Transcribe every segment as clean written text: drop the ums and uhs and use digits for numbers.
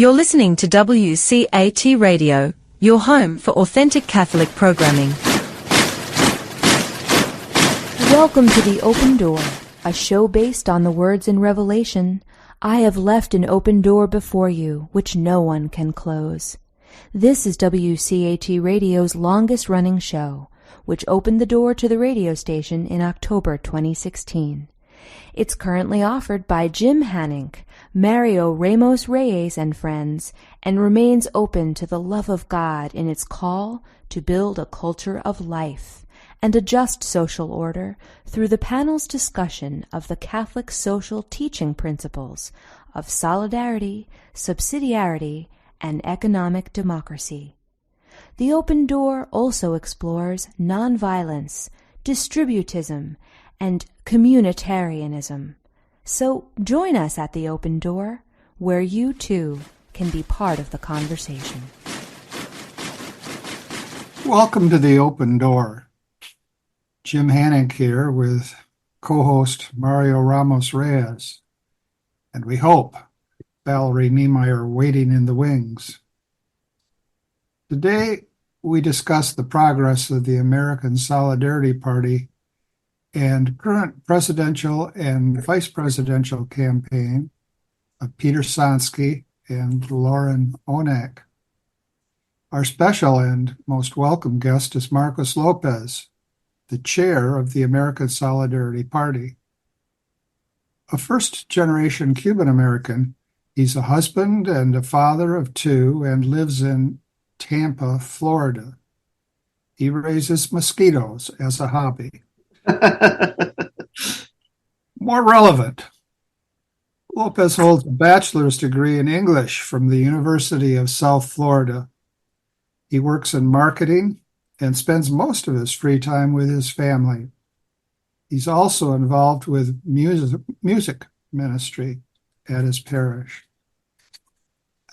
You're listening to WCAT Radio, your home for authentic Catholic programming. Welcome to The Open Door, a show based on the words in Revelation, "I have left an open door before you, which no one can close." This is WCAT Radio's longest-running show, which opened the door to the radio station in October 2016. It's currently offered by Jim Hanink, Mario Ramos-Reyes and friends, and remains open to the love of God in its call to build a culture of life and a just social order through the panel's discussion of the Catholic social teaching principles of solidarity, subsidiarity, and economic democracy. The Open Door also explores nonviolence, distributism, and communitarianism. So join us at the Open Door, where you too can be part of the conversation. Welcome to the Open Door. Jim Hanink here with co-host Mario Ramos-Reyes, and we hope Valerie Niemeyer waiting in the wings. Today we discuss the progress of the American Solidarity Party and current presidential and vice presidential campaign of Peter Sonski and Lauren Onak. Our special and most welcome guest is Marcos Lopez, the chair of the American Solidarity Party. A first-generation Cuban-American, he's a husband and a father of two and lives in Tampa, Florida. He raises mosquitoes as a hobby. More relevant, Lopez holds a bachelor's degree in English from the University of South Florida. He works in marketing and spends most of his free time with his family. He's also involved with music ministry at his parish.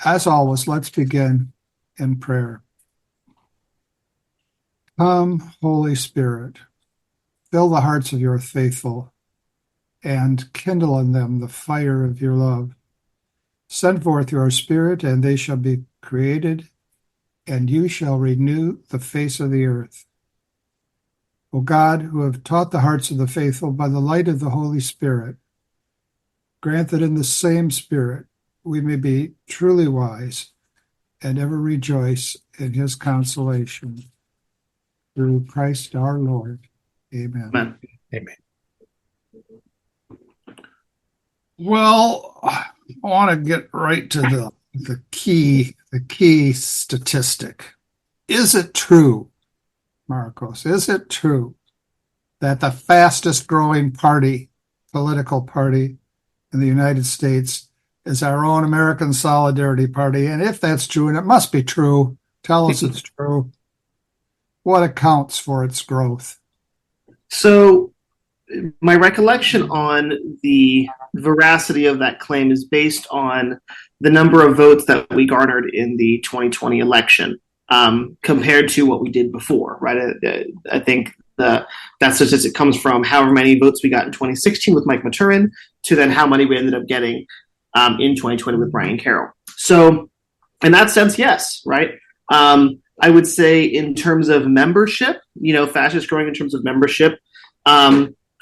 As always, let's begin in prayer. Come, Holy Spirit, fill the hearts of your faithful and kindle in them the fire of your love. Send forth your Spirit, and they shall be created, and you shall renew the face of the earth. O God, who have taught the hearts of the faithful by the light of the Holy Spirit, grant that in the same Spirit we may be truly wise and ever rejoice in his consolation. Through Christ our Lord. Amen. Amen. Amen. Well, I want to get right to the key statistic. Is it true, Marcos? Is it true that the fastest growing political party in the United States is our own American Solidarity Party? And if that's true, and it must be true, tell us it's true, what accounts for its growth? So my recollection on the veracity of that claim is based on the number of votes that we garnered in the 2020 election compared to what we did before, right? I think that statistic comes from however many votes we got in 2016 with Mike Maturin to then how many we ended up getting in 2020 with Brian Carroll. So in that sense, yes, right? I would say in terms of membership, fastest growing in terms of membership,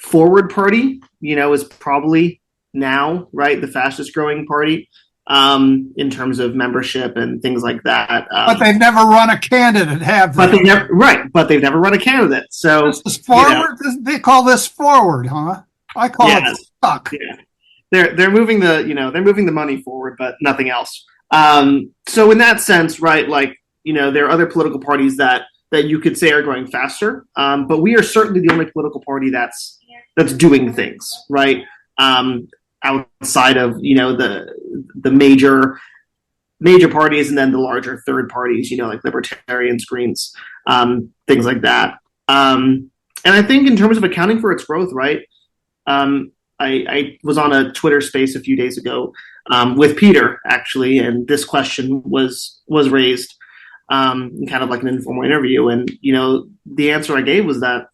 Forward Party, is probably now, right, the fastest growing party in terms of membership and things like that. But they've never run a candidate, have they? But they've never run a candidate. So this is forward. They call this forward, huh? I call it stuck. Yeah. They're moving the money forward, but nothing else. So in that sense, right, there are other political parties that you could say are growing faster, but we are certainly the only political party that's doing things, right? Outside of the major parties and then the larger third parties, like libertarians, Greens, things like that. And I think in terms of accounting for its growth, right? I was on a Twitter space a few days ago with Peter actually, and this question was raised. Kind of like an informal interview. And, the answer I gave was that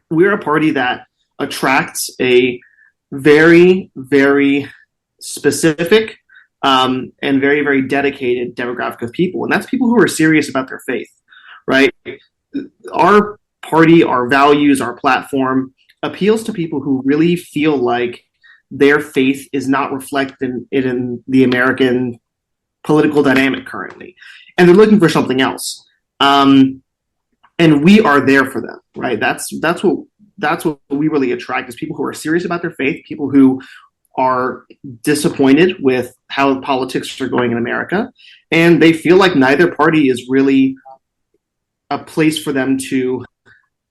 we're a party that attracts a very, very specific and very, very dedicated demographic of people. And that's people who are serious about their faith, right? Our party, our values, our platform appeals to people who really feel like their faith is not reflected in the American political dynamic currently. And they're looking for something else. And we are there for them, right? That's what we really attract, is people who are serious about their faith, people who are disappointed with how politics are going in America, and they feel like neither party is really a place for them to,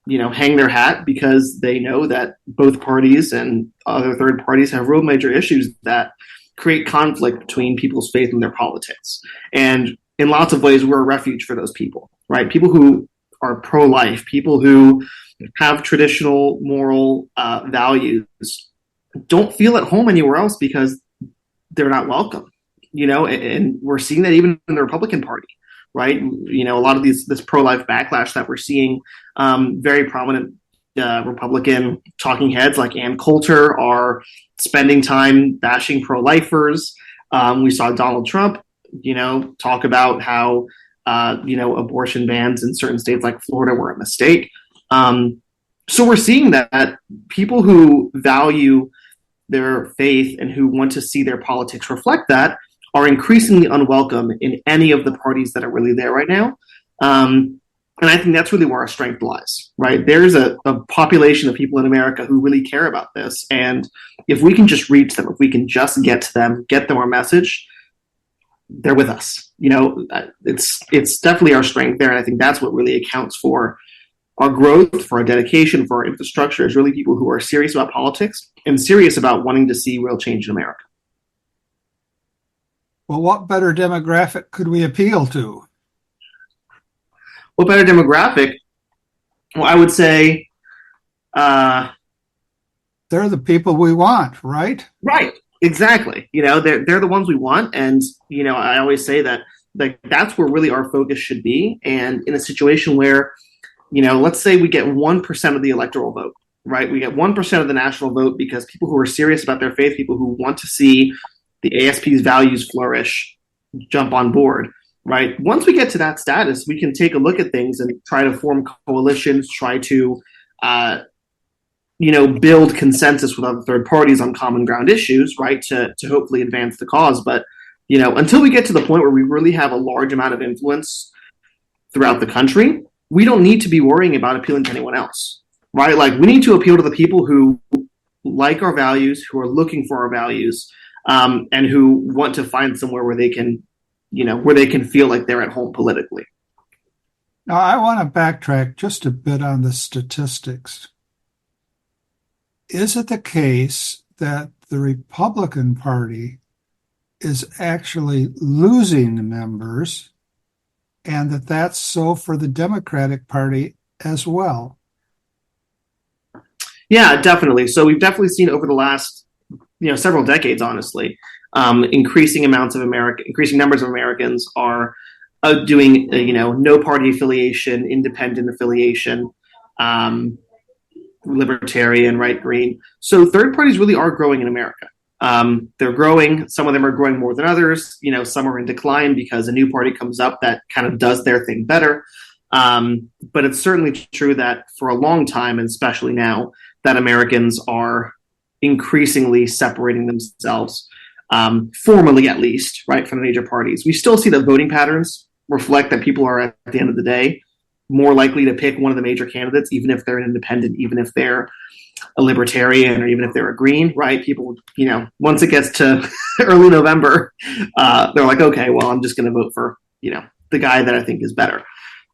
hang their hat, because they know that both parties and other third parties have real major issues that create conflict between people's faith and their politics. And in lots of ways, we're a refuge for those people, right? People who are pro-life, people who have traditional moral values, don't feel at home anywhere else because they're not welcome, and we're seeing that even in the Republican Party, right? A lot of this pro-life backlash that we're seeing, very prominent Republican talking heads like Ann Coulter are spending time bashing pro-lifers. We saw Donald Trump, talk about how, abortion bans in certain states like Florida were a mistake. So we're seeing that people who value their faith and who want to see their politics reflect that are increasingly unwelcome in any of the parties that are really there right now. And I think that's really where our strength lies, right? There's a population of people in America who really care about this. And if we can just reach them, if we can just get to them, get them our message, they're with us. It's definitely our strength there. And I think that's what really accounts for our growth, for our dedication, for our infrastructure, is really people who are serious about politics and serious about wanting to see real change in America. Well, what better demographic could we appeal to? What better demographic? Well, I would say they're the people we want, right? Right, exactly. They're the ones we want, and I always say that that's where really our focus should be. And in a situation where, let's say we get 1% of the electoral vote, right? We get 1% of the national vote because people who are serious about their faith, people who want to see the ASP's values flourish, jump on board, right? Once we get to that status, we can take a look at things and try to form coalitions, try to, build consensus with other third parties on common ground issues, right? To hopefully advance the cause. But, until we get to the point where we really have a large amount of influence throughout the country, we don't need to be worrying about appealing to anyone else, right? Like, we need to appeal to the people who like our values, who are looking for our values, and who want to find somewhere where they can, where they can feel like they're at home politically. Now, I want to backtrack just a bit on the statistics. Is it the case that the Republican Party is actually losing members, and that's so for the Democratic Party as well? Yeah, definitely. So we've definitely seen over the last, several decades, honestly, increasing numbers of Americans are doing, no party affiliation, independent affiliation, libertarian, right, green. So third parties really are growing in America. They're growing. Some of them are growing more than others. Some are in decline because a new party comes up that kind of does their thing better. But it's certainly true that for a long time, and especially now, that Americans are increasingly separating themselves, formally at least, right, from the major parties. We still see that voting patterns reflect that people are, at the end of the day, more likely to pick one of the major candidates, even if they're an independent, even if they're a libertarian, or even if they're a green, right? People, once it gets to early November, they're like, okay, well, I'm just going to vote for, the guy that I think is better.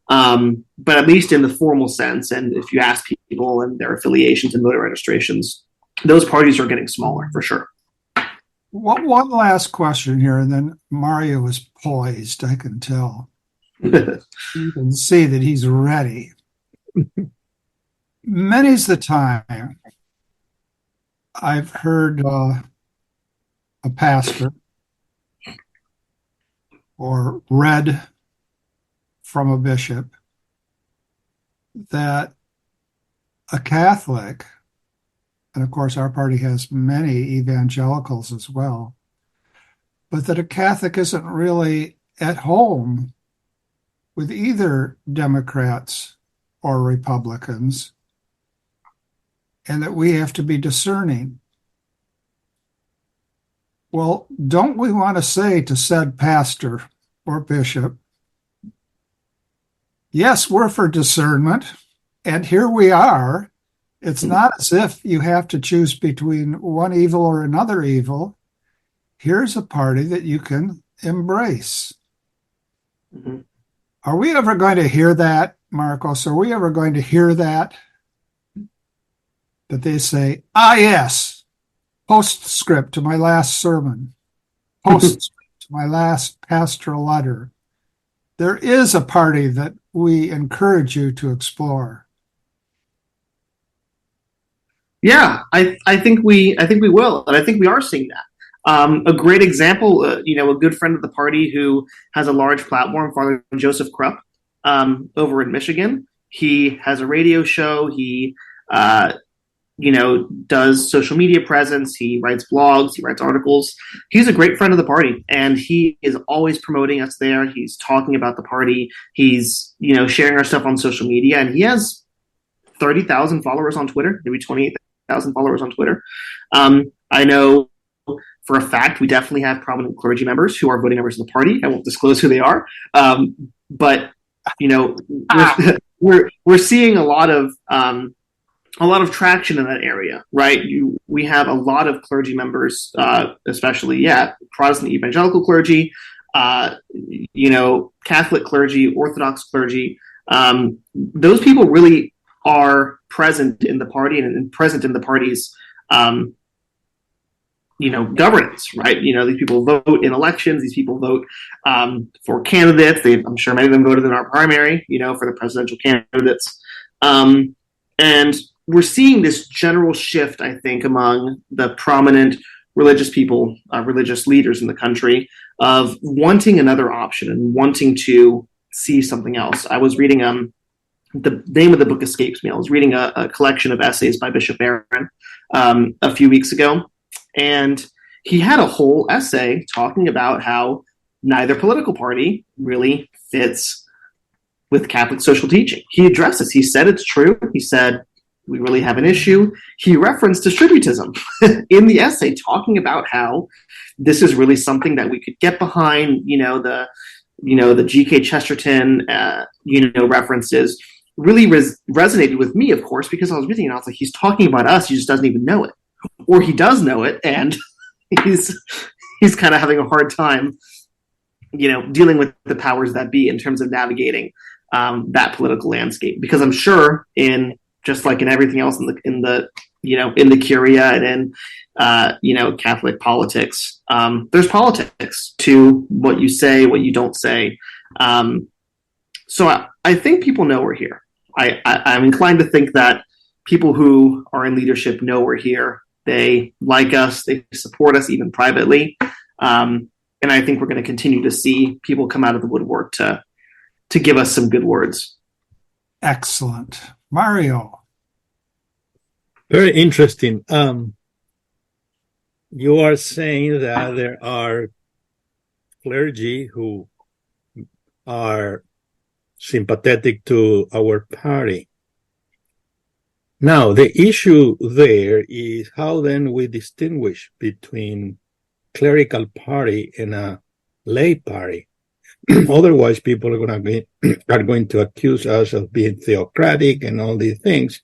But at least in the formal sense, and if you ask people and their affiliations and voter registrations, those parties are getting smaller for sure. One last question here, and then Mario is poised, I can tell. You can see that he's ready. Many's the time I've heard a pastor or read from a bishop that a Catholic, and of course our party has many evangelicals as well, but that a Catholic isn't really at home with either Democrats or Republicans, and that we have to be discerning. Well, don't we want to say to said pastor or bishop, yes, we're for discernment, and here we are. It's not as if you have to choose between one evil or another evil. Here's a party that you can embrace. Mm-hmm. Are we ever going to hear that, Marcos? Are we ever going to hear that? That they say, yes, postscript to my last sermon, postscript to my last pastoral letter. There is a party that we encourage you to explore. Yeah, I think we will, and I think we are seeing that. A great example, a good friend of the party who has a large platform, Father Joseph Krupp, over in Michigan. He has a radio show. He, does social media presence. He writes blogs. He writes articles. He's a great friend of the party, and he is always promoting us there. He's talking about the party. He's, sharing our stuff on social media, and he has 30,000 followers on Twitter, maybe 28,000 followers on Twitter. I know for a fact we definitely have prominent clergy members who are voting members of the party. I won't disclose who they are, but we're seeing a lot of traction in that area, right? We have a lot of clergy members, especially Protestant evangelical clergy, Catholic clergy, Orthodox clergy. Those people really are present in the party and present in the party's governance, right? These people vote in elections. These people vote for candidates. I'm sure many of them voted in our primary, for the presidential candidates. And we're seeing this general shift, I think, among the prominent religious people, religious leaders in the country, of wanting another option and wanting to see something else. I was reading the name of the book escapes me. I was reading a collection of essays by Bishop Barron a few weeks ago, and he had a whole essay talking about how neither political party really fits with Catholic social teaching. He addressed this. He said it's true. He said we really have an issue. He referenced distributism in the essay, talking about how this is really something that we could get behind. The G.K. Chesterton, references really resonated with me, of course, because I was reading it and I was like, he's talking about us. He just doesn't even know it, or he does know it, and he's kind of having a hard time, dealing with the powers that be in terms of navigating that political landscape. Because I'm sure, just like in everything else in the Curia and in Catholic politics, there's politics to what you say, what you don't say. So I think people know we're here. I'm inclined to think that people who are in leadership know we're here. They like us. They support us even privately. And I think we're going to continue to see people come out of the woodwork to give us some good words. Excellent. Mario. Very interesting. You are saying that there are clergy who are sympathetic to our party. Now, the issue there is how then we distinguish between clerical party and a lay party. Otherwise, people are going to accuse us of being theocratic and all these things,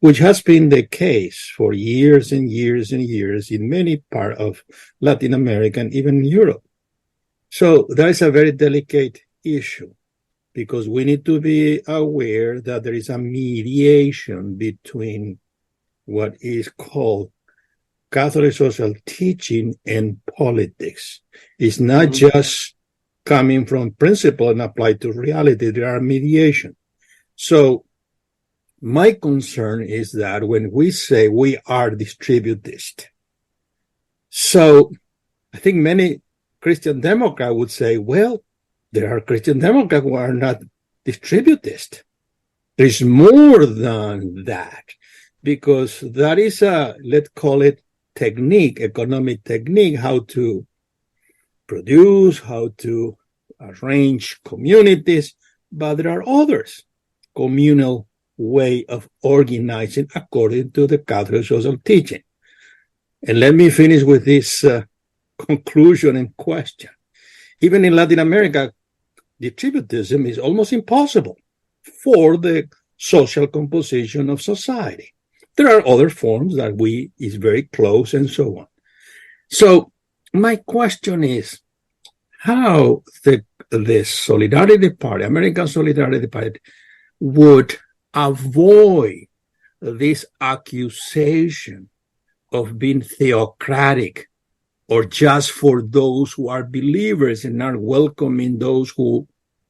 which has been the case for years and years and years in many parts of Latin America and even Europe. So that is a very delicate issue, because we need to be aware that there is a mediation between what is called Catholic social teaching and politics. It's not just coming from principle and applied to reality. There are mediation. So my concern is that when we say we are distributist, so I think many Christian Democrats would say, well, there are Christian Democrats who are not distributist. There's more than that, because that is a, let's call it technique, economic technique, how to produce, how to arrange communities, but there are others, communal way of organizing according to the Catholic social teaching. And let me finish with this conclusion and question. Even in Latin America, distributism is almost impossible for the social composition of society. There are other forms that is very close and so on. So my question is, how the Solidarity Party, American Solidarity Party, would avoid this accusation of being theocratic or just for those who are believers and not welcoming those who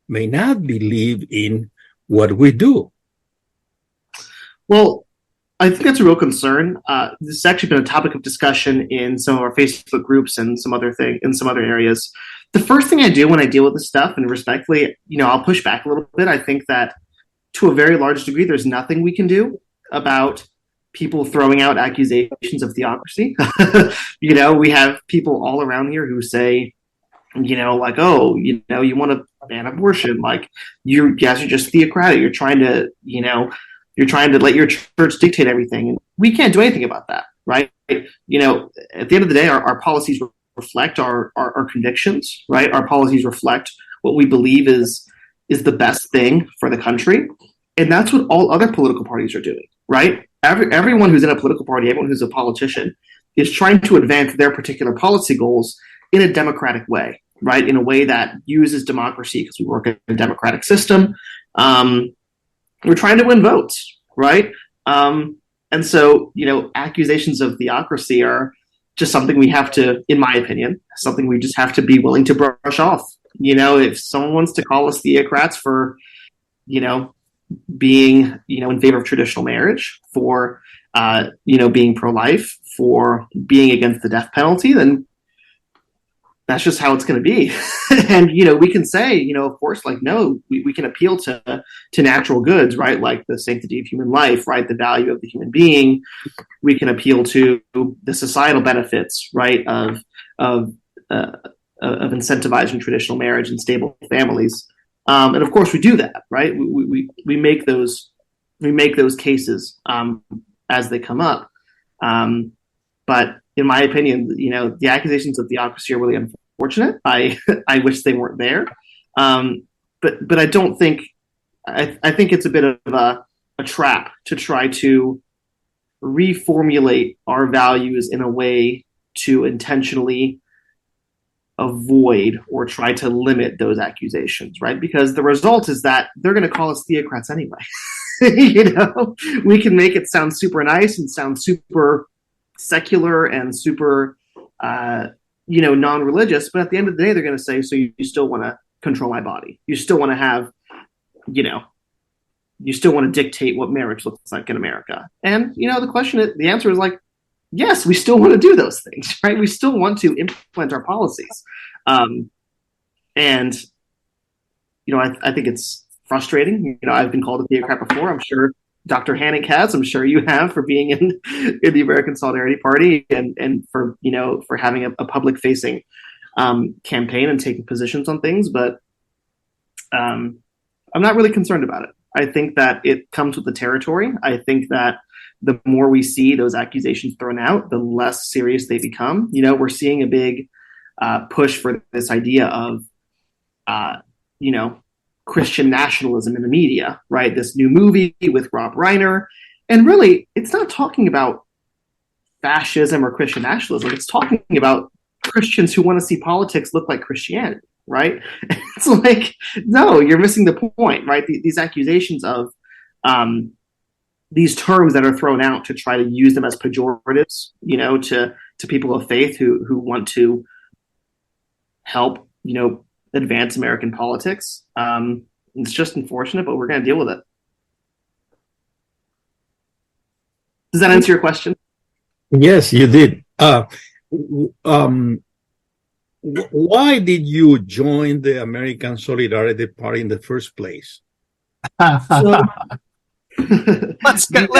may not believe in what we do? Well, I think that's a real concern. This has actually been a topic of discussion in some of our Facebook groups and some other areas. The first thing I do when I deal with this stuff, and respectfully, I'll push back a little bit. I think that to a very large degree, there's nothing we can do about people throwing out accusations of theocracy. We have people all around here who say, like, oh, you want to ban abortion, like you guys are just theocratic. You're trying to let your church dictate everything. And we can't do anything about that, right? At the end of the day, our policies reflect our convictions, right? Our policies reflect what we believe is the best thing for the country. And that's what all other political parties are doing, right? Everyone who's in a political party, everyone who's a politician is trying to advance their particular policy goals in a democratic way, right? In a way that uses democracy, because we work in a democratic system. We're trying to win votes, right? And so, accusations of theocracy are just something we have to, in my opinion, something we just have to be willing to brush off. If someone wants to call us theocrats for, being, in favor of traditional marriage, for, being pro-life, for being against the death penalty, then that's just how it's going to be. And, we can say, of course, like, no, we can appeal to natural goods, right? Like the sanctity of human life, right? The value of the human being. We can appeal to the societal benefits, right? Of incentivizing traditional marriage and stable families. And of course we do that, right? We make those cases, as they come up. But in my opinion, the accusations of theocracy are really unfortunate. I wish they weren't there. But I don't think, I think it's a bit of a trap to try to reformulate our values in a way to intentionally avoid or try to limit those accusations, right? Because the result is that they're going to call us theocrats anyway. We can make it sound super nice and sound super secular and super, non-religious, but at the end of the day, they're going to say, so you still want to control my body. You still want to have, you still want to dictate what marriage looks like in America. And, the answer is like, yes, we still want to do those things, right? We still want to implement our policies. And, I think it's frustrating. I've been called a theocrat before. I'm sure Dr. Hanink has. I'm sure you have, for being in the American Solidarity Party and for, for having a public facing campaign and taking positions on things. But I'm not really concerned about it. I think that it comes with the territory. I think that the more we see those accusations thrown out, the less serious they become. We're seeing a big push for this idea of, Christian nationalism in the media, right? This new movie with Rob Reiner. And really, it's not talking about fascism or Christian nationalism. It's talking about Christians who want to see politics look like Christianity, right? It's like, no, you're missing the point, right? These accusations of these terms that are thrown out to try to use them as pejoratives, to people of faith who want to help, advance American politics. It's just unfortunate, but we're going to deal with it. Does that answer your question? Yes, you did. Why did you join the American Solidarity Party in the first place? Let's get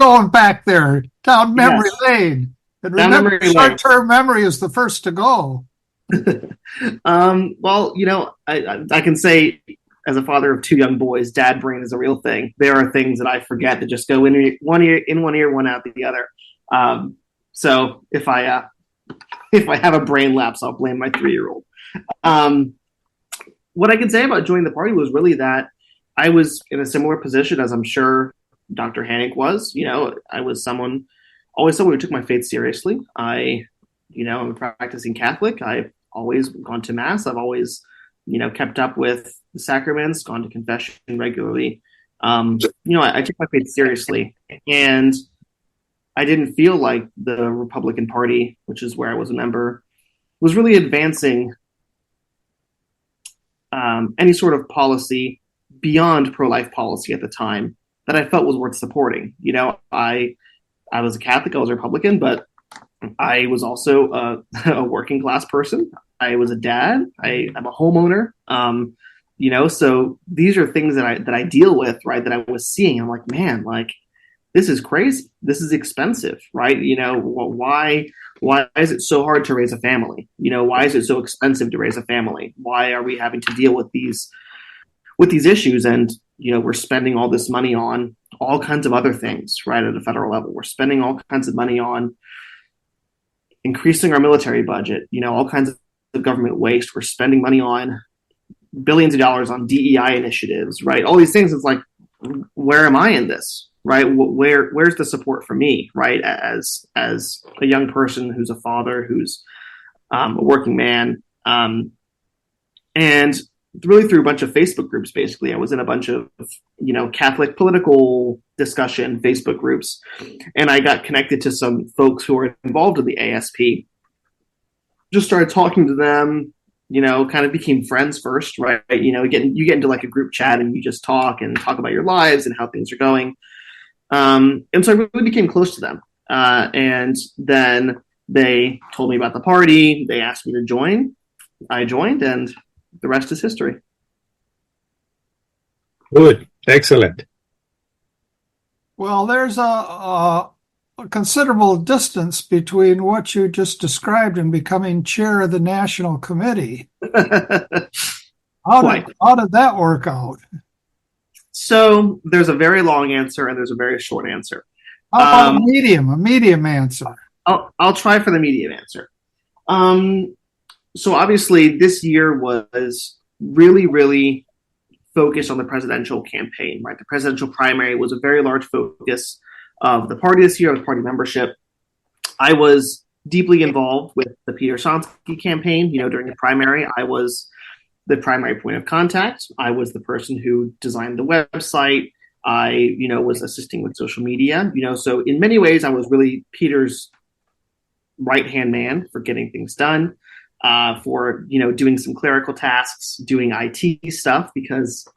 going back there down memory lane. And remember, short-term memory is the first to go. Well, I can say as a father of two young boys, dad brain is a real thing. There are things that I forget that just go in one ear, one out the other. So if I have a brain lapse, I'll blame my 3-year-old. What I can say about joining the party was really that I was in a similar position as I'm sure Dr. Hanink was. I was always someone who took my faith seriously. I'm a practicing Catholic. I've always gone to mass. I've always, kept up with the sacraments, gone to confession regularly. I took my faith seriously, and I didn't feel like the Republican Party, which is where I was a member, was really advancing any sort of policy beyond pro-life policy at the time that I felt was worth supporting. I was a Catholic, I was a Republican, but I was also a working class person. I was a dad. I'm a homeowner. So these are things that I deal with, right? That I was seeing. I'm like, man, like this is crazy. This is expensive, right? Why is it so hard to raise a family? Why is it so expensive to raise a family? Why are we having to deal with these issues? And we're spending all this money on all kinds of other things, right? At a federal level, we're spending all kinds of money on increasing our military budget, all kinds of government waste. We're spending money on billions of dollars on DEI initiatives, right? All these things. It's like, where am I in this, right? Where's the support for me, right? As a young person who's a father, who's a working man, and really through a bunch of Facebook groups. Basically, I was in a bunch of Catholic political discussion Facebook groups, and I got connected to some folks who are involved in the ASP. Just started talking to them, kind of became friends first, right? You get into like a group chat and you just talk about your lives and how things are going. And so I really became close to them. And then they told me about the party. They asked me to join. I joined, and the rest is history. Good. Excellent. Well, there's a considerable distance between what you just described and becoming chair of the national committee. How did that work out? So there's a very long answer and there's a very short answer. How about a medium answer? I'll try for the medium answer. So obviously this year was really, really focused on the presidential campaign, right? The presidential primary was a very large focus of the party this year, of party membership. I was deeply involved with the Peter Sonski campaign. During the primary, I was the primary point of contact. I was the person who designed the website. I, was assisting with social media. So in many ways, I was really Peter's right-hand man for getting things done, for, doing some clerical tasks, doing IT stuff because,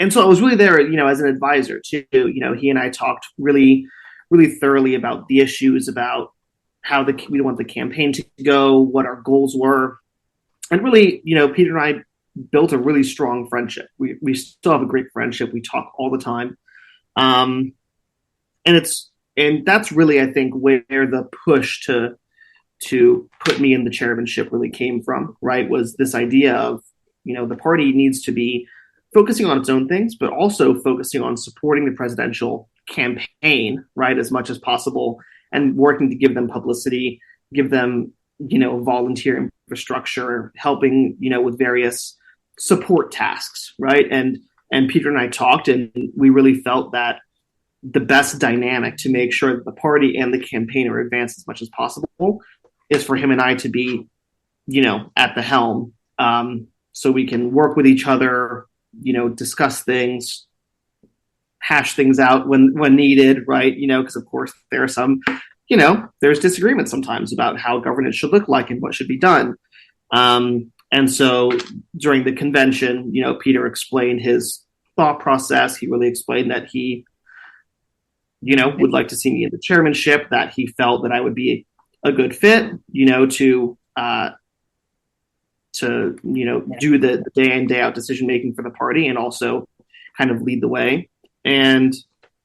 and so I was really there, as an advisor too. He and I talked really, really thoroughly about the issues, about how we want the campaign to go, what our goals were. And really, Peter and I built a really strong friendship. We still have a great friendship. We talk all the time. And that's really, I think, where the push to put me in the chairmanship really came from, right? Was this idea of, the party needs to be focusing on its own things, but also focusing on supporting the presidential campaign, right, as much as possible, and working to give them publicity, give them, volunteer infrastructure, helping, with various support tasks, right? And Peter and I talked, and we really felt that the best dynamic to make sure that the party and the campaign are advanced as much as possible is for him and I to be, at the helm, so we can work with each other, discuss things, hash things out when needed, right? Because of course there are some, there's disagreements sometimes about how governance should look like and what should be done. And so during the convention, Peter explained his thought process. He really explained that he, would like to see me in the chairmanship, that he felt that I would be a good fit, to do the day in, day out decision making for the party and also kind of lead the way. And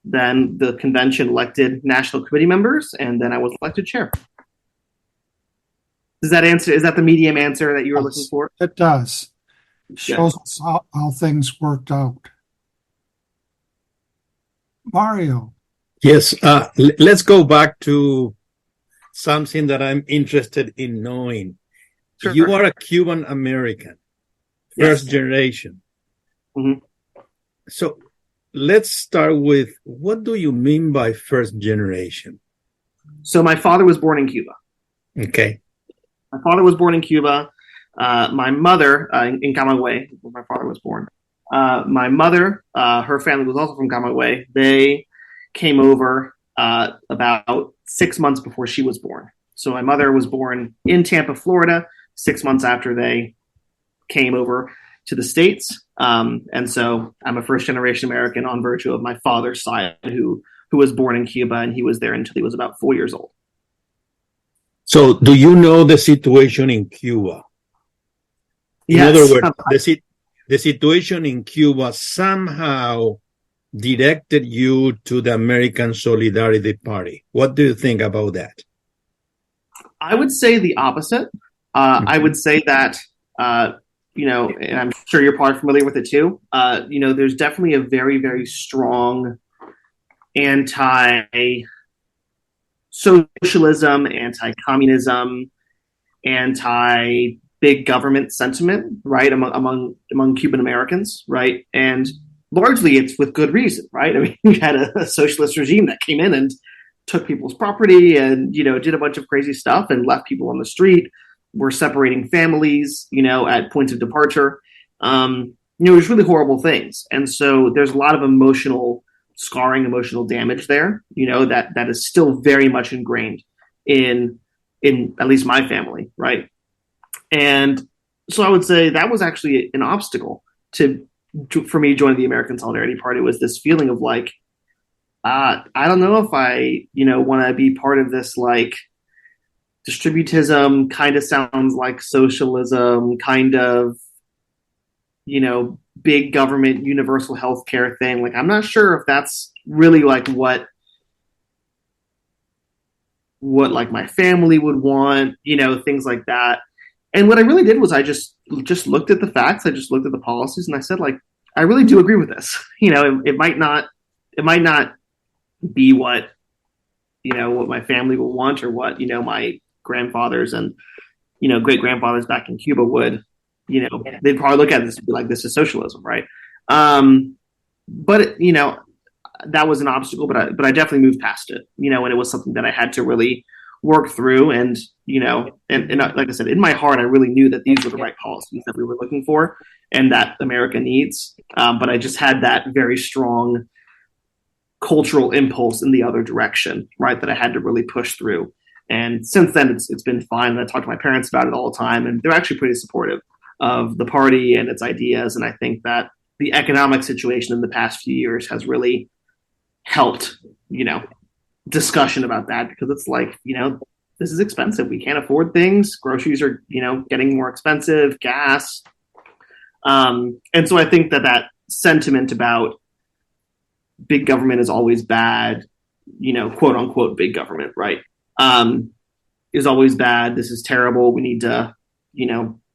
then the convention elected national committee members, and then I was elected chair. Does that answer? Is that the medium answer that you were looking for? It does. Shows us how things worked out. Mario. Yes, let's go back to something that I'm interested in knowing. Sure. You are a Cuban-American, first generation. Mm-hmm. So let's start with, what do you mean by first generation? So my father was born in Cuba. Okay. My father was born in Cuba. My mother, in Camagüey, where my father was born. My mother, her family was also from Camagüey. They came over about 6 months before she was born. So my mother was born in Tampa, Florida, 6 months after they came over to the States. And so I'm a first-generation American on virtue of my father's side, who was born in Cuba, and he was there until he was about 4 years old. So do you know the situation in Cuba? In Yes. other words, the situation in Cuba somehow directed you to the American Solidarity Party. What do you think about that? I would say the opposite. I would say that, and I'm sure you're probably familiar with it too. There's definitely a very, very strong anti-socialism, anti-communism, anti-big government sentiment, right, among Cuban Americans, right? And largely it's with good reason, right? I mean, you had a socialist regime that came in and took people's property and, did a bunch of crazy stuff and left people on the street. We're separating families, at points of departure. There's really horrible things. And so there's a lot of emotional scarring, emotional damage there, that is still very much ingrained in at least my family, right? And so I would say that was actually an obstacle for me joining the American Solidarity Party, was this feeling of like, I don't know if I, want to be part of this, like, distributism, kind of sounds like socialism, kind of, big government, universal healthcare thing. Like, I'm not sure if that's really like what like my family would want, things like that. And what I really did was I just looked at the facts. I just looked at the policies, and I said, like, I really do agree with this. It might not be what my family will want, or what my grandfathers and great grandfathers back in Cuba would. They'd probably look at this and be like, this is socialism, right? But that was an obstacle, but I definitely moved past it. And it was something that I had to really work through, and and like I said, in my heart, I really knew that these were the right policies that we were looking for and that America needs. But I just had that very strong cultural impulse in the other direction, right, that I had to really push through. And since then, it's been fine. And I talk to my parents about it all the time, and they're actually pretty supportive of the party and its ideas. And I think that the economic situation in the past few years has really helped, discussion about that, because it's like, this is expensive. We can't afford things. Groceries are, getting more expensive, gas. And so I think that sentiment about big government is always bad, quote unquote, big government, right, is always bad. This is terrible. We need to,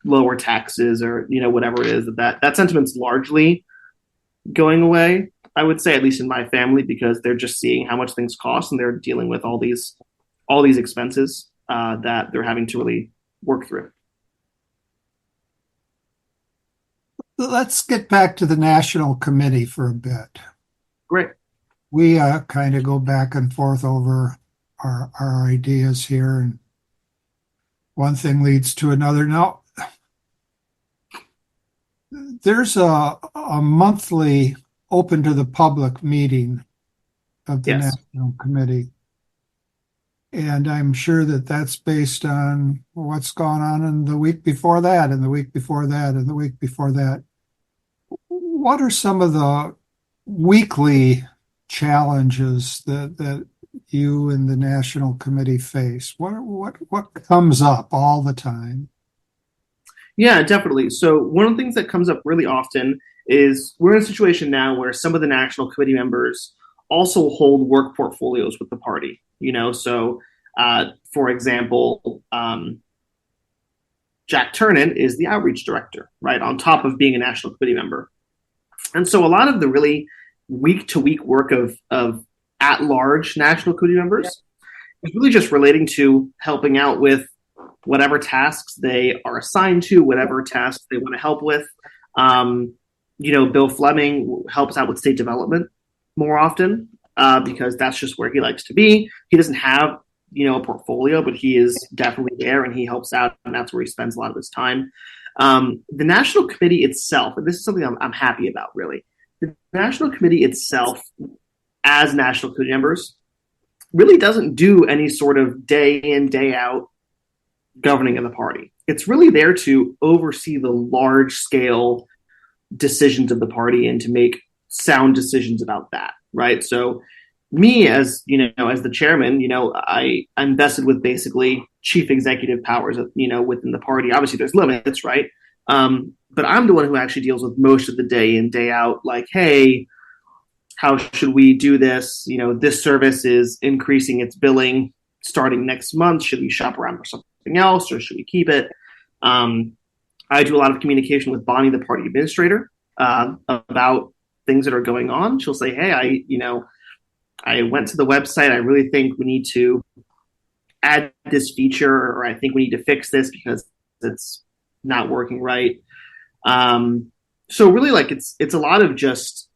lower taxes, or, whatever it is, that sentiment's largely going away, I would say, at least in my family, because they're just seeing how much things cost, and they're dealing with all these expenses that they're having to really work through. Let's get back to the National Committee for a bit. Great. We kind of go back and forth over our ideas here, and one thing leads to another. Now, there's a monthly open to the public meeting of the National Committee. And I'm sure that that's based on what's gone on in the week before that, and the week before that, and the week before that. What are some of the weekly challenges that you and the National Committee face? What comes up all the time? Yeah, definitely. So one of the things that comes up really often is we're in a situation now where some of the National Committee members also hold work portfolios with the party. So for example, Jack Turnin is the outreach director, right, on top of being a national committee member. And so a lot of the really week-to-week work of at-large national committee members is really just relating to helping out with whatever tasks they are assigned to, whatever tasks they want to help with. Bill Fleming helps out with state development more often because that's just where he likes to be. He doesn't have, a portfolio, but he is definitely there and he helps out, and that's where he spends a lot of his time. The National Committee itself, and this is something I'm happy about, really. The National Committee itself, as national committee members, really doesn't do any sort of day in, day out governing of the party. It's really there to oversee the large scale decisions of the party and to make sound decisions about that, right? So me as the chairman, I'm vested with basically chief executive powers, within the party. Obviously there's limits, right? But I'm the one who actually deals with most of the day in, day out, like, hey, how should we do this? This service is increasing its billing starting next month. Should we shop around for something else or should we keep it? I do a lot of communication with Bonnie, the party administrator, about things that are going on. She'll say, hey, I went to the website. I really think we need to add this feature, or I think we need to fix this because it's not working right. So really, it's a lot of just,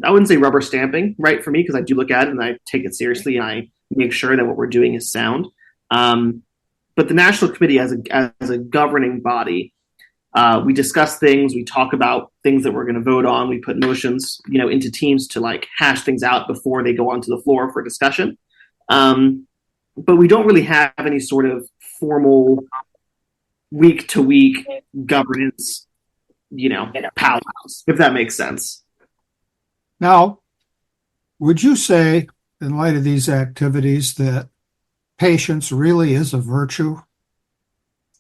I wouldn't say rubber stamping, right, for me, because I do look at it and I take it seriously and I make sure that what we're doing is sound. But the National Committee as a governing body, we discuss things, we talk about things that we're going to vote on, we put motions, into teams to hash things out before they go onto the floor for discussion. But we don't really have any sort of formal week-to-week governance, powwows, if that makes sense. Now, would you say, in light of these activities, that patience really is a virtue?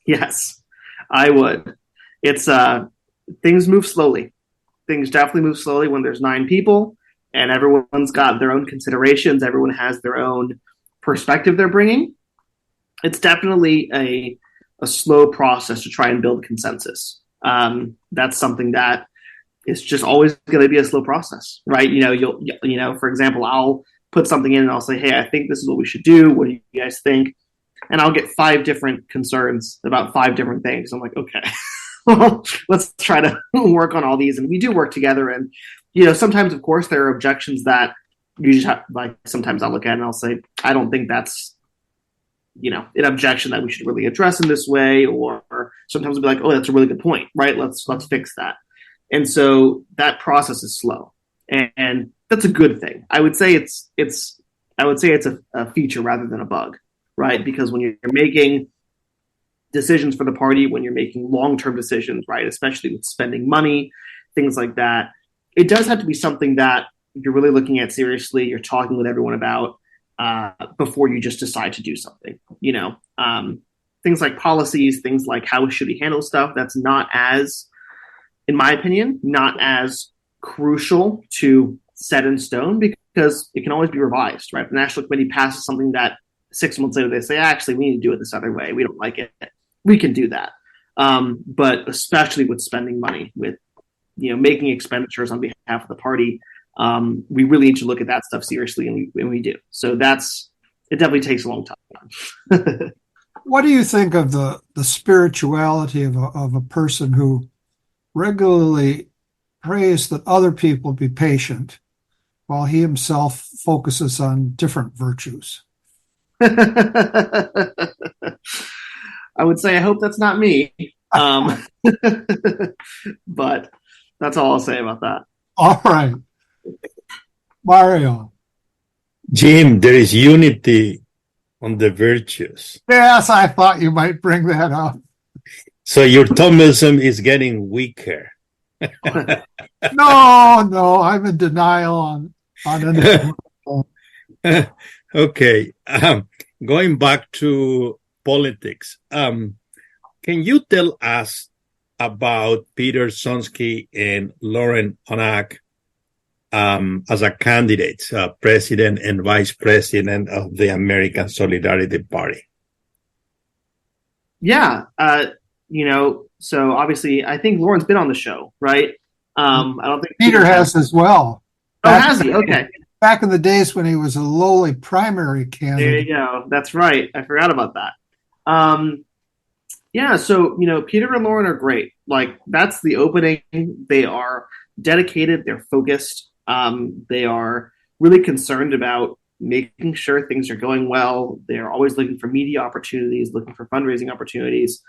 Yes, I would. It's things move slowly. Things definitely move slowly when there's 9 people and everyone's got their own considerations. Everyone has their own perspective they're bringing. It's definitely a slow process to try and build consensus. That's something that is just always going to be a slow process, right? For example, I'll put something in and I'll say, hey, I think this is what we should do. What do you guys think? And I'll get 5 different concerns about 5 different things. I'm like, okay, well, let's try to work on all these. And we do work together. And, sometimes, of course, there are objections that you just have, sometimes I'll look at it and I'll say, I don't think that's, an objection that we should really address in this way. Or sometimes we'll be like, oh, that's a really good point, right? Let's fix that. And so that process is slow. And that's a good thing. I would say it's a feature rather than a bug, right? Because when you're making decisions for the party, when you're making long-term decisions, right, especially with spending money, things like that, it does have to be something that you're really looking at seriously, you're talking with everyone about before you just decide to do something. Things like policies, things like how should we handle stuff, that's not as, in my opinion, not as crucial to set in stone because it can always be revised, right? The National Committee passes something that 6 months later they say, actually, we need to do it this other way. We don't like it. We can do that. But especially with spending money, with making expenditures on behalf of the party, we really need to look at that stuff seriously, and we do. So it definitely takes a long time. What do you think of the spirituality of a person who regularly prays that other people be patient while he himself focuses on different virtues? I would say I hope that's not me. But that's all I'll say about that. All right. Mario. Jim, there is unity on the virtues. Yes, I thought you might bring that up. So your Thomism is getting weaker. No, I'm in denial on it. Okay. Going back to politics, can you tell us about Peter Sonski and Lauren Onak as a candidate, president and vice president of the American Solidarity Party? Yeah. So obviously, I think Lauren's been on the show, right? I don't think Peter has as well. Oh, has he? Okay. Back in the days when he was a lowly primary candidate. There you go. That's right. I forgot about that. So, Peter and Lauren are great. Like, that's the opening. They are dedicated. They're focused. They are really concerned about making sure things are going well. They're always looking for media opportunities, looking for fundraising opportunities.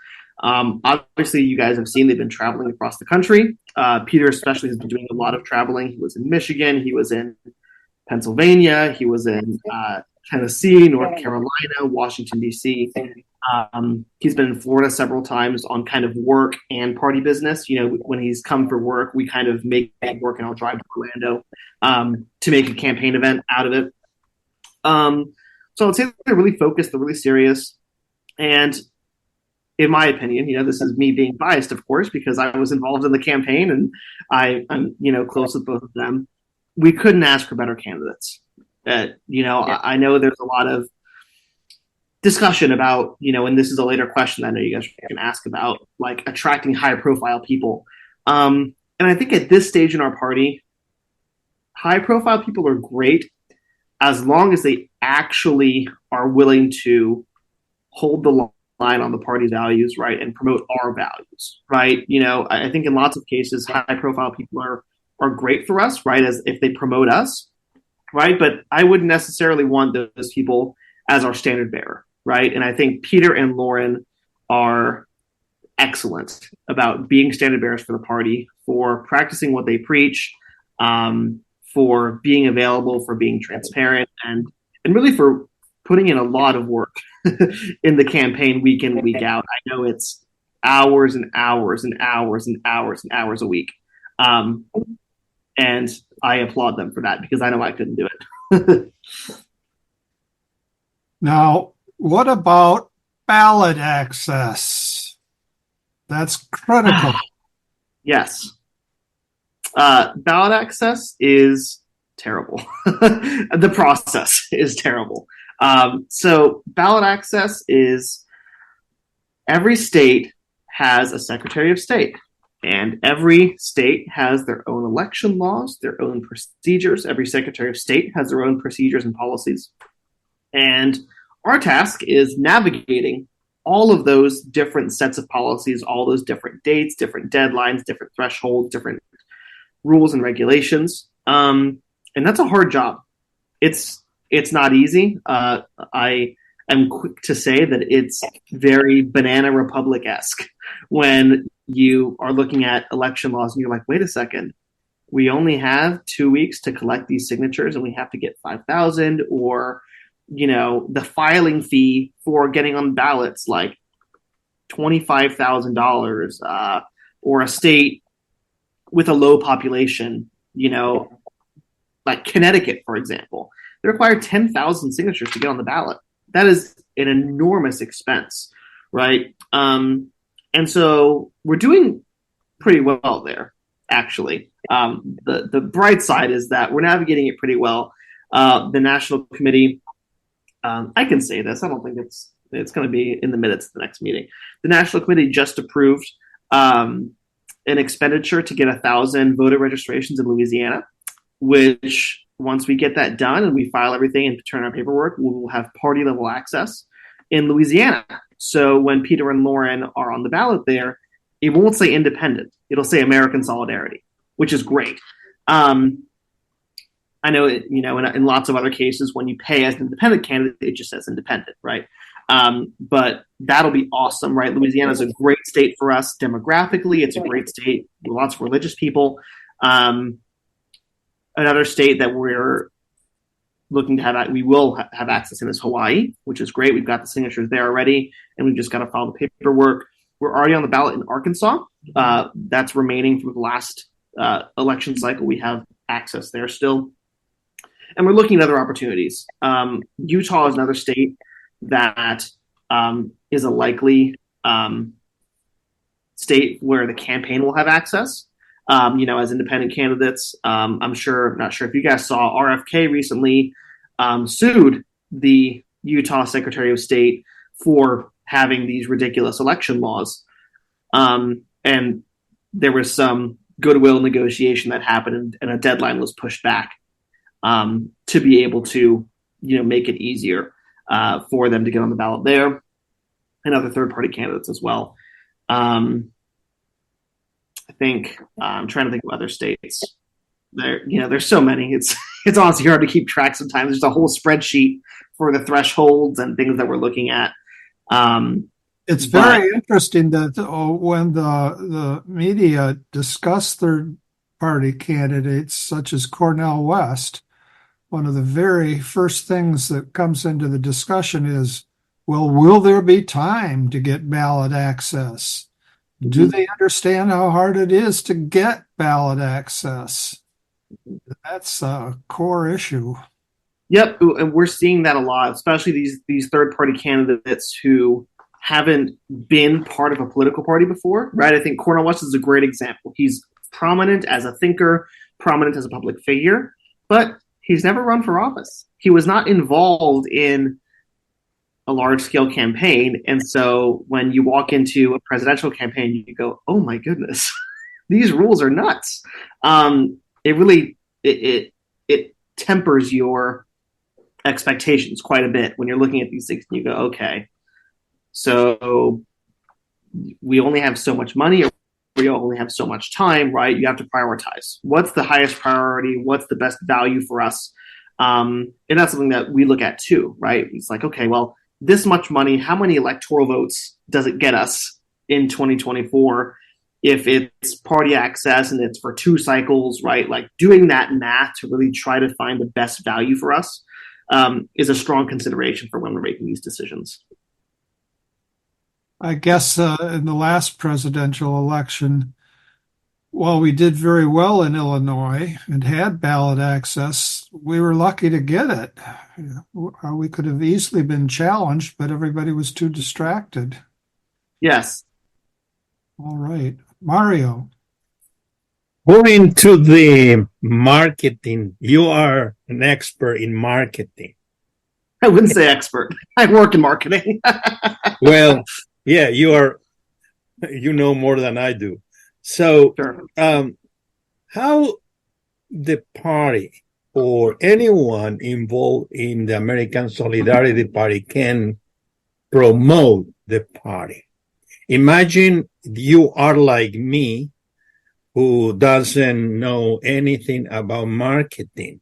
Obviously, you guys have seen they've been traveling across the country. Peter especially has been doing a lot of traveling. He was in Michigan. He was in Pennsylvania. He was in Tennessee, North Carolina, Washington, D.C. He's been in Florida several times on kind of work and party business. When he's come for work, we kind of make it work, and I'll drive to Orlando to make a campaign event out of it. So I'd say they're really focused, they're really serious. And in my opinion, this is me being biased, of course, because I was involved in the campaign and I'm close with both of them. We couldn't ask for better candidates. I know there's a lot of discussion about, and this is a later question that I know you guys can ask about, like attracting high profile people. And I think at this stage in our party, high profile people are great as long as they actually are willing to hold the line on the party values, right, and promote our values, right? I think in lots of cases, high profile people are great for us, right, as if they promote us, right? But I wouldn't necessarily want those people as our standard bearer, right? And I think Peter and Lauren are excellent about being standard bearers for the party, for practicing what they preach, for being available, for being transparent, and really for putting in a lot of work in the campaign week in, week out. I know it's hours and hours and hours and hours and hours a week. And I applaud them for that because I know I couldn't do it. Now, what about ballot access? That's critical. Yes. Ballot access is terrible. The process is terrible. So ballot access is every state has a Secretary of State, and every state has their own election laws, their own procedures. Every Secretary of State has their own procedures and policies. And our task is navigating all of those different sets of policies, all those different dates, different deadlines, different thresholds, different rules and regulations. And that's a hard job. It's not easy. I am quick to say that it's very Banana Republic-esque when you are looking at election laws and you're like, wait a second, we only have 2 weeks to collect these signatures and we have to get 5,000, or, the filing fee for getting on ballots, like $25,000, or a state with a low population, like Connecticut, for example, they require 10,000 signatures to get on the ballot. That is an enormous expense, right? And so we're doing pretty well there, actually. The bright side is that we're navigating it pretty well. The National Committee, I can say this, I don't think it's going to be in the minutes of the next meeting. The National Committee just approved an expenditure to get 1,000 voter registrations in Louisiana, which once we get that done and we file everything and turn our paperwork, we will have party level access in Louisiana. So when Peter and Lauren are on the ballot there, it won't say independent. It'll say American Solidarity, which is great. I know, in lots of other cases, when you pay as an independent candidate, it just says independent, right? But that'll be awesome, right? Louisiana is a great state for us demographically. It's a great state with lots of religious people. Another state that we're looking to have, we will have access in is Hawaii, which is great. We've got the signatures there already, and we've just got to file the paperwork. We're already on the ballot in Arkansas. That's remaining from the last election cycle. We have access there still. And we're looking at other opportunities. Utah is another state that is a likely state where the campaign will have access. As independent candidates. Not sure if you guys saw, RFK recently sued the Utah Secretary of State for having these ridiculous election laws. And there was some goodwill negotiation that happened, and a deadline was pushed back to be able to, make it easier for them to get on the ballot there, and other third-party candidates as well. I think I'm trying to think of other states. There's so many. It's honestly hard to keep track sometimes. There's a whole spreadsheet for the thresholds and things that we're looking at. It's very interesting that when the media discuss third-party candidates such as Cornel West, one of the very first things that comes into the discussion is, well, will there be time to get ballot access? Do they understand how hard it is to get ballot access? That's a core issue. Yep, and we're seeing that a lot, especially these third-party candidates who haven't been part of a political party before, right? I think Cornel West is a great example. He's prominent as a thinker, prominent as a public figure, but he's never run for office. He was not involved in a large-scale campaign, and so when you walk into a presidential campaign, you go, "Oh my goodness, these rules are nuts." It really it tempers your expectations quite a bit when you're looking at these things, and you go, "Okay, so we only have so much money, or we only have so much time, right?" You have to prioritize. What's the highest priority? What's the best value for us? And that's something that we look at too, right? It's like, okay, well, this much money, how many electoral votes does it get us in 2024 if it's party access and it's for 2 cycles, right? Like doing that math to really try to find the best value for us is a strong consideration for when we're making these decisions. I guess in the last presidential election, while we did very well in Illinois and had ballot access, we were lucky to get it. We could have easily been challenged, but everybody was too distracted. Yes. All right. Mario. Going to the marketing, you are an expert in marketing. I wouldn't say expert. I work in marketing. Well, yeah, you know more than I do. So, Sure. How the party or anyone involved in the American Solidarity Party can promote the party? Imagine you are like me, who doesn't know anything about marketing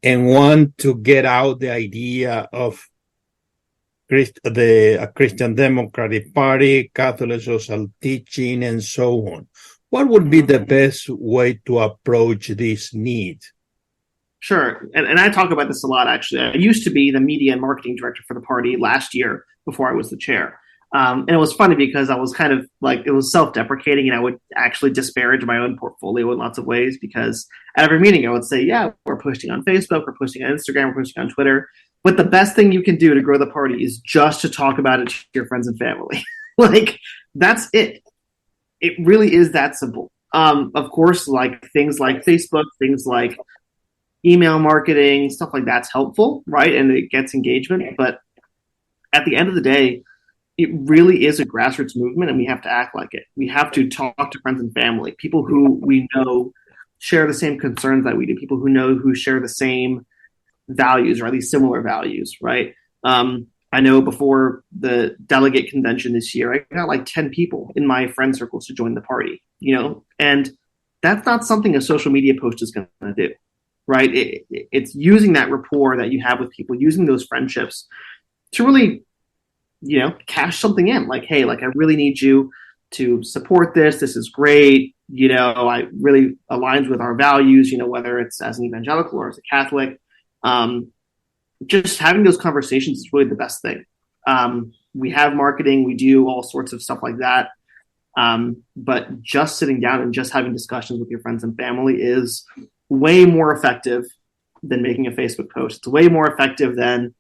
and want to get out the idea of the Christian Democratic Party, Catholic social teaching, and so on. What would be the best way to approach this need? Sure. And I talk about this a lot, actually. I used to be the media and marketing director for the party last year before I was the chair. And it was funny because I was kind of like, it was self-deprecating, and I would actually disparage my own portfolio in lots of ways, because at every meeting I would say, yeah, we're posting on Facebook, we're posting on Instagram, we're posting on Twitter. But the best thing you can do to grow the party is just to talk about it to your friends and family. Like, that's it. It really is that simple. Of course, like things like Facebook, things like email marketing, stuff like that's helpful, right? And it gets engagement. But at the end of the day, it really is a grassroots movement, and we have to act like it. We have to talk to friends and family, people who we know share the same concerns that we do, people who share the same values, or at least similar values, right? I know before the delegate convention this year, I got like 10 people in my friend circles to join the party, and that's not something a social media post is going to do, right? It's using that rapport that you have with people, using those friendships to really, cash something in. Like, hey, like I really need you to support this. This is great. I really aligns with our values, whether it's as an evangelical or as a Catholic. Just having those conversations is really the best thing. We have marketing, we do all sorts of stuff like that. But just sitting down and just having discussions with your friends and family is way more effective than making a Facebook post. It's way more effective than,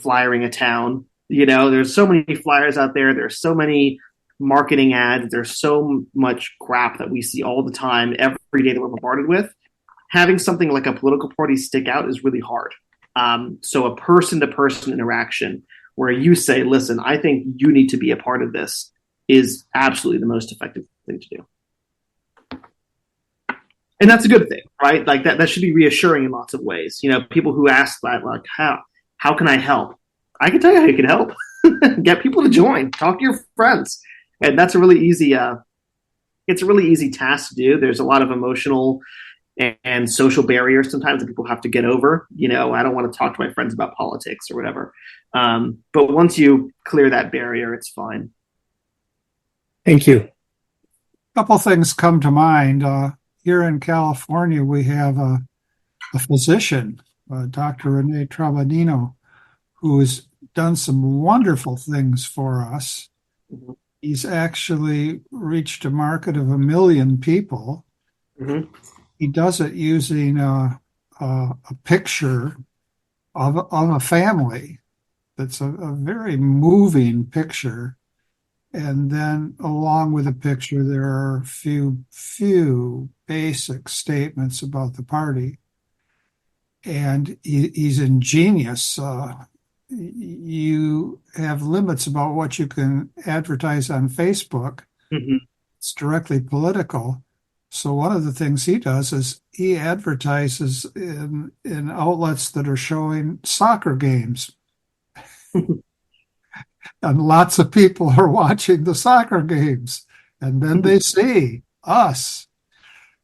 flyering a town. There's so many flyers out there. There's so many marketing ads. There's so much crap that we see all the time, every day that we're bombarded with. Having something like a political party stick out is really hard. So a person-to-person interaction where you say, listen, I think you need to be a part of this is absolutely the most effective thing to do. And that's a good thing, right? Like that should be reassuring in lots of ways. People who ask that, like, how can I help? I can tell you how you can help. Get people to join. Talk to your friends. And that's a really easy it's a really easy task to do. There's a lot of emotional and social barriers sometimes that people have to get over. I don't want to talk to my friends about politics or whatever. But once you clear that barrier, it's fine. Thank you. A couple things come to mind. Here in California, we have a physician, Dr. Rene Trabanino, who has done some wonderful things for us. Mm-hmm. He's actually reached a market of 1 million people. Mm-hmm. He does it using a picture of a family. That's a very moving picture. And then along with the picture, there are a few basic statements about the party. And he's ingenious. You have limits about what you can advertise on Facebook. Mm-hmm. It's directly political. So one of the things he does is he advertises in outlets that are showing soccer games. And lots of people are watching the soccer games. And then they see us.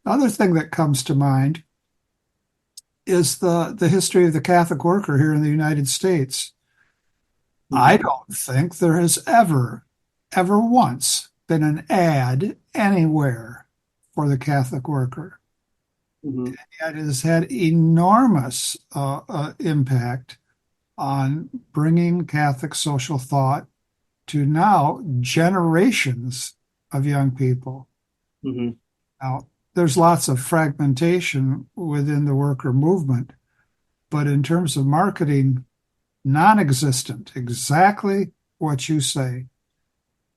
Another thing that comes to mind is the history of the Catholic worker here in the United States. I don't think there has ever once been an ad anywhere for the Catholic worker. Mm-hmm. It has had enormous impact on bringing Catholic social thought to now generations of young people. Mm-hmm. Now, there's lots of fragmentation within the worker movement, but in terms of marketing, non-existent, exactly what you say.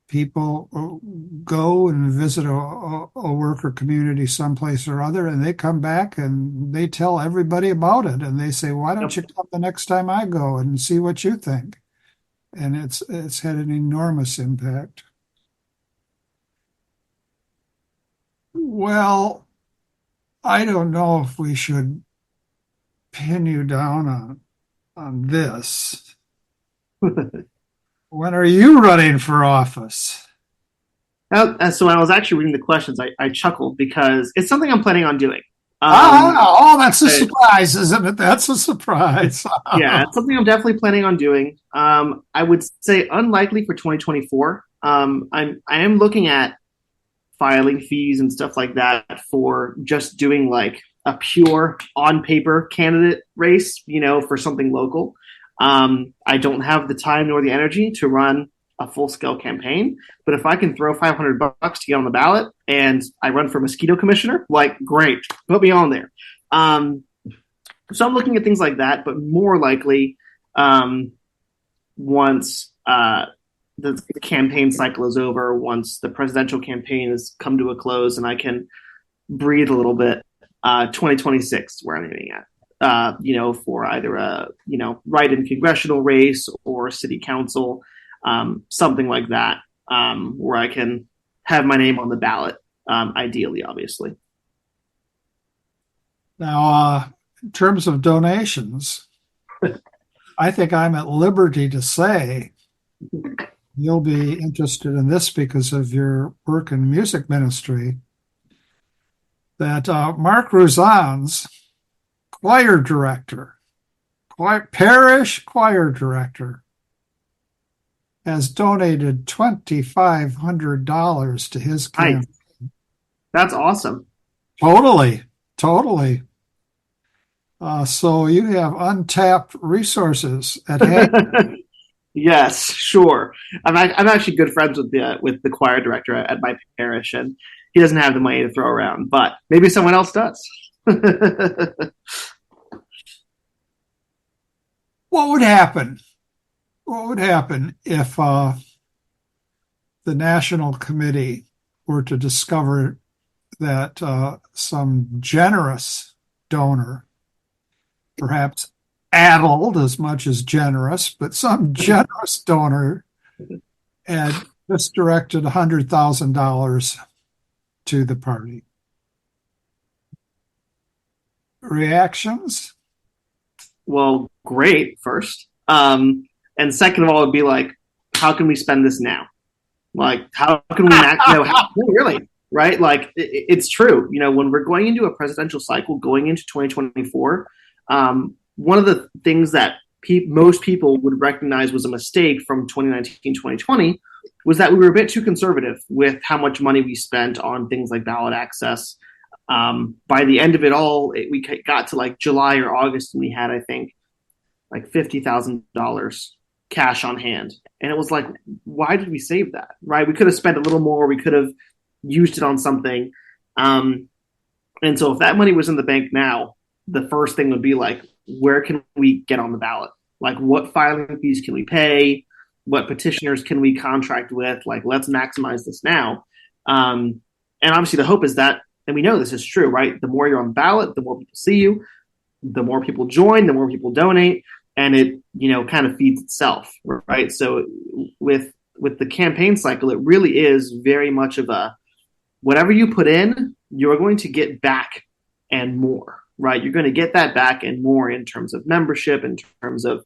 People go and visit a worker community someplace or other, and they come back and they tell everybody about it. And they say, why don't you come the next time I go and see what you think? And it's had an enormous impact. Well, I don't know if we should pin you down on this. When are you running for office? So when I was actually reading the questions, I chuckled because it's something I'm planning on doing. That's a surprise, isn't it? That's a surprise. Yeah, it's something I'm definitely planning on doing. I would say unlikely for 2024. I am looking at filing fees and stuff like that for just doing like a pure on paper candidate race, for something local. I don't have the time nor the energy to run a full-scale campaign, but if I can throw $500 to get on the ballot and I run for mosquito commissioner, like, great, put me on there. So I'm looking at things like that, but more likely once the campaign cycle is over, once the presidential campaign has come to a close and I can breathe a little bit, 2026 where I'm aiming at. For either a, write-in congressional race or city council, something like that, where I can have my name on the ballot, ideally, obviously. Now, in terms of donations, I think I'm at liberty to say you'll be interested in this because of your work in music ministry, that Mark Ruzan's choir director, parish choir director, has donated $2,500 to his campaign. Nice. That's awesome. Totally. So you have untapped resources at hand. Yes, sure. I'm actually good friends with the choir director at my parish, and he doesn't have the money to throw around, but maybe someone else does. What would happen? What would happen if the National Committee were to discover that some generous donor, perhaps addled as much as generous, but some generous donor had just directed $100,000 to the party. Reactions? Well, great, first. And second of all, it'd be like, how can we spend this now? Like, how can we really, right? Like, it's true. When we're going into a presidential cycle, going into 2024, one of the things that most people would recognize was a mistake from 2019, 2020 was that we were a bit too conservative with how much money we spent on things like ballot access. By the end of it all, we got to like July or August, and we had, I think, like $50,000 cash on hand. And it was like, why did we save that? Right? We could have spent a little more. We could have used it on something. And so if that money was in the bank now, the first thing would be like, where can we get on the ballot? Like, what filing fees can we pay? What petitioners can we contract with? Like, let's maximize this now. And obviously the hope is that, and we know this is true, right? The more you're on the ballot, the more people see you, the more people join, the more people donate, and it, kind of feeds itself, right? So with the campaign cycle, it really is very much of a, whatever you put in, you're going to get back and more, right? You're going to get that back and more in terms of membership, in terms of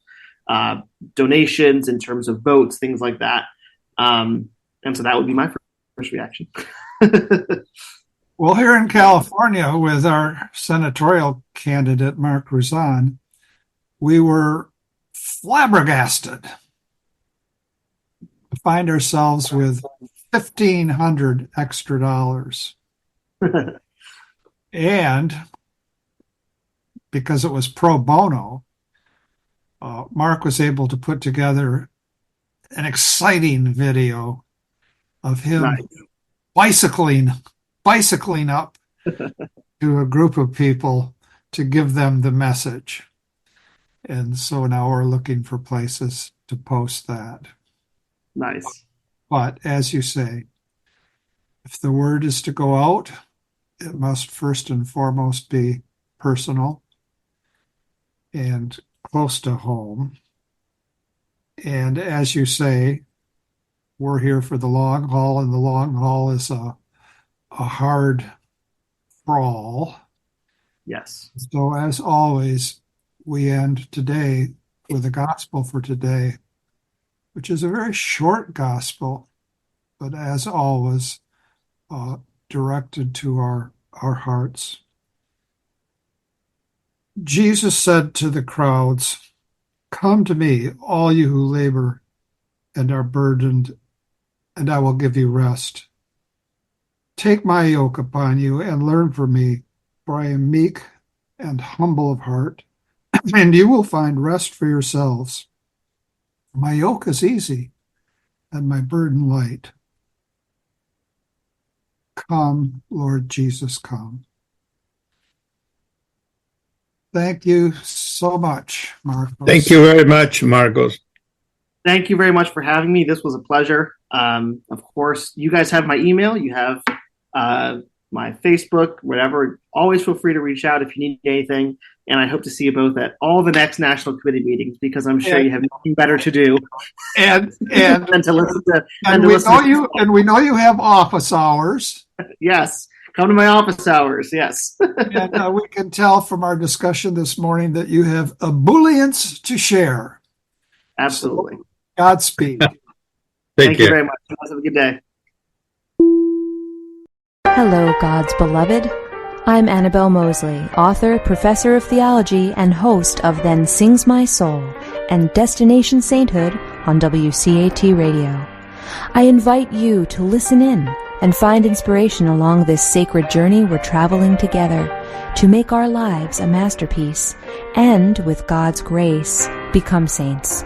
donations, in terms of votes, things like that. And so that would be my first reaction. Well, here in California, with our senatorial candidate, Mark Ruzan, we were flabbergasted to find ourselves with $1,500 extra dollars. And because it was pro bono, Mark was able to put together an exciting video of him bicycling up to a group of people to give them the message. And so now we're looking for places to post that. Nice. But as you say, if the word is to go out, it must first and foremost be personal and close to home. And as you say, we're here for the long haul, and the long haul is a hard crawl. Yes. So as always, we end today with the gospel for today, which is a very short gospel, but as always, directed to our hearts. Jesus said to the crowds, "Come to me, all you who labor and are burdened, and I will give you rest. Take my yoke upon you and learn from me, for I am meek and humble of heart, and you will find rest for yourselves. My yoke is easy and my burden light." Come, Lord Jesus, come. Thank you so much, Marcos. Thank you very much, Marcos. Thank you very much for having me. This was a pleasure. Of course, you guys have my email. You have my Facebook, whatever. Always feel free to reach out if you need anything. And I hope to see you both at all the next National Committee meetings, because I'm sure you have nothing better to do and than to listen to. We know you have office hours. Yes, come to my office hours. Yes, and we can tell from our discussion this morning that you have ebullience to share. Absolutely. So, Godspeed. Thank you very much. Have a good day. Hello, God's beloved. I'm Annabelle Mosley, author, professor of theology, and host of Then Sings My Soul and Destination Sainthood on WCAT Radio. I invite you to listen in and find inspiration along this sacred journey we're traveling together to make our lives a masterpiece and, with God's grace, become saints.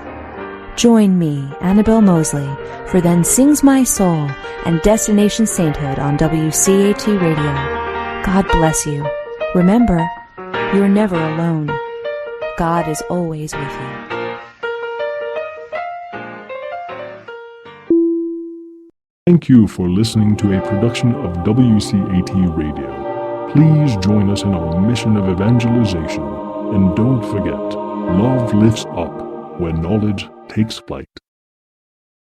Join me, Annabelle Mosley, for Then Sings My Soul and Destination Sainthood on WCAT Radio. God bless you. Remember, you're never alone. God is always with you. Thank you for listening to a production of WCAT Radio. Please join us in our mission of evangelization. And don't forget, love lifts up when knowledge takes flight.